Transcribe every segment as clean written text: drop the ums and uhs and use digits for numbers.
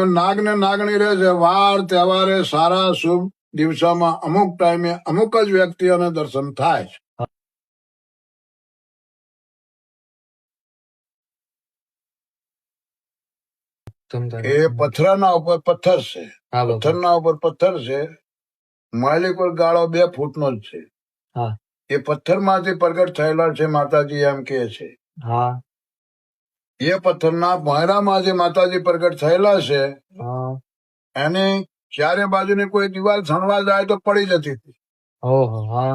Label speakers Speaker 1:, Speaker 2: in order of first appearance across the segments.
Speaker 1: નાગ ને નાગણી રહે છે. વાર તહેવારે સારા શુભ દિવસોમાં અમુક ટાઈમે અમુક જ વ્યક્તિઓને દર્શન થાય છે. એ પથ્થરના ઉપર પથ્થર છે. પથ્થરના ઉપર પથ્થર છે. માલિક પર ગાળો 2 ફૂટનો જ છે. એ પથ્થરમાંથી પ્રગટ થયેલા છે માતાજી એમ કે છે. એ પથ્થરના ભોંયરામાં જે માતાજી પ્રગટ થયેલા છે એની ચારે બાજુની કોઈ દિવાલ સણવા જાય તો પડી જતી હતી.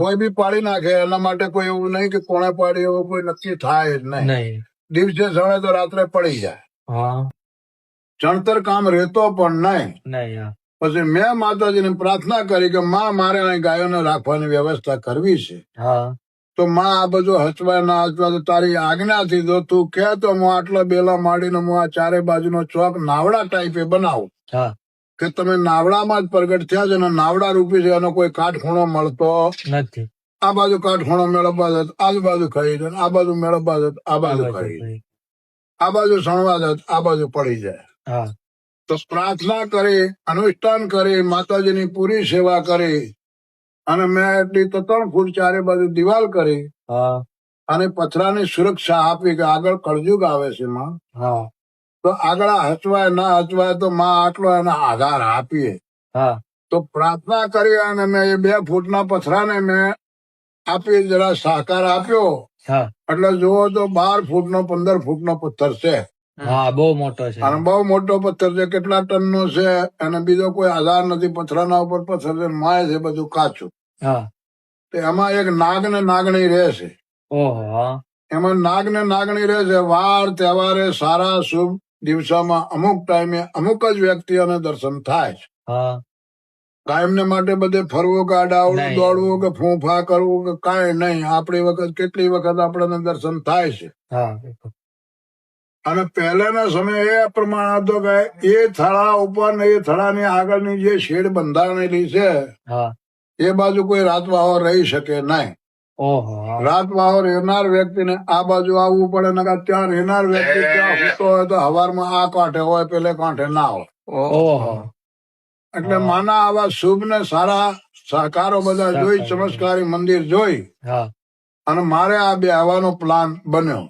Speaker 1: કોઈ બી પાડી નાખે. એના માટે કોઈ એવું નહીં કે કોણે પાડી એવું કોઈ નક્કી થાય જ નહીં. દિવસે સણે તો રાત્રે પડી જાય. ચણતર કામ રહેતો પણ નહીં. પછી મેં માતાજીને પ્રાર્થના કરી કે માં મારે અહીં ગાયોને રાખવાની વ્યવસ્થા કરવી છે. તો માં આ બધું હચવા ના હચવા તો તારી આજ્ઞાથી જો તું કહે તો હું આટલા બેલા માંડીને હું આ ચારે બાજુનો ચોક નાવડા ટાઈપે બનાવું કે તમે નાવડામાં જ પ્રગટ થયા છે. નાવડા રૂપી છે. એનો કોઈ કાટખૂણો મળતો નથી. આ બાજુ કાટખૂણો મેળવવા જત આજુબાજુ ખરી જાય. આ બાજુ મેળવવા જત આ બાજુ ખરી જાય. આ બાજુ સણવા જત આ બાજુ પડી જાય. તો પ્રાર્થના કરી, અનુષ્ઠાન કરી, માતાજીની પૂરી સેવા કરી અને મેં એટલી 3 ફૂટ ચારે બાજુ દિવાલ કરી અને પથરાની સુરક્ષા આપી કે આગળ કળજુગ આવે છે માં. તો આગળ હચવાય ના હચવાય તો માં આટલો એના આધાર આપીએ. તો પ્રાર્થના કરી અને મેં એ 2 ફૂટના પથરાને મેં આપી જરા સહકાર આપ્યો. એટલે જુઓ તો 12 ફૂટનો 15 ફૂટનો પથ્થર છે.
Speaker 2: બહુ મોટો છે
Speaker 1: અને બહુ મોટો પથ્થર છે. કેટલા ટનનો છે અને બીજો કોઈ આધાર નથી. પથરાના ઉપર પથ્થર છે. માય છે બધું કાચું. એમાં એક નાગ ને નાગણી રહે છે. એમાં નાગ ને નાગણી રહે છે. વાર તહેવારે સારા શુભ દિવસોમાં અમુક ટાઈમે અમુક જ વ્યક્તિઓને દર્શન થાય છે. કાયમને માટે બધે ફરવું કે આડાવડું દોડવું કે ફૂંફા કરવું કે કાંઈ નહીં. આપણી વખત કેટલી વખત આપણને દર્શન થાય છે. અને પહેલાના સમયે એ પ્રમાણે હતો કે એ થડા ઉપર ને એ થડાની આગળની જે શેડ બંધાણેલી છે એ બાજુ કોઈ રાતવાહો રહી શકે નહીં. રાતવાહો રહેનાર વ્યક્તિને આ બાજુ આવવું પડે. નકર ત્યાં રહેનાર વ્યક્તિ ત્યાં સૂતો હોય તો હવારમાં આ કાંઠે હોય પેલે કાંઠે ના હોય. એટલે માના આવા શુભ ને સારા સહકારો બધા જોઈ, ચમત્કારી મંદિર જોઈ અને મારે આ બે આવવાનો પ્લાન બન્યો.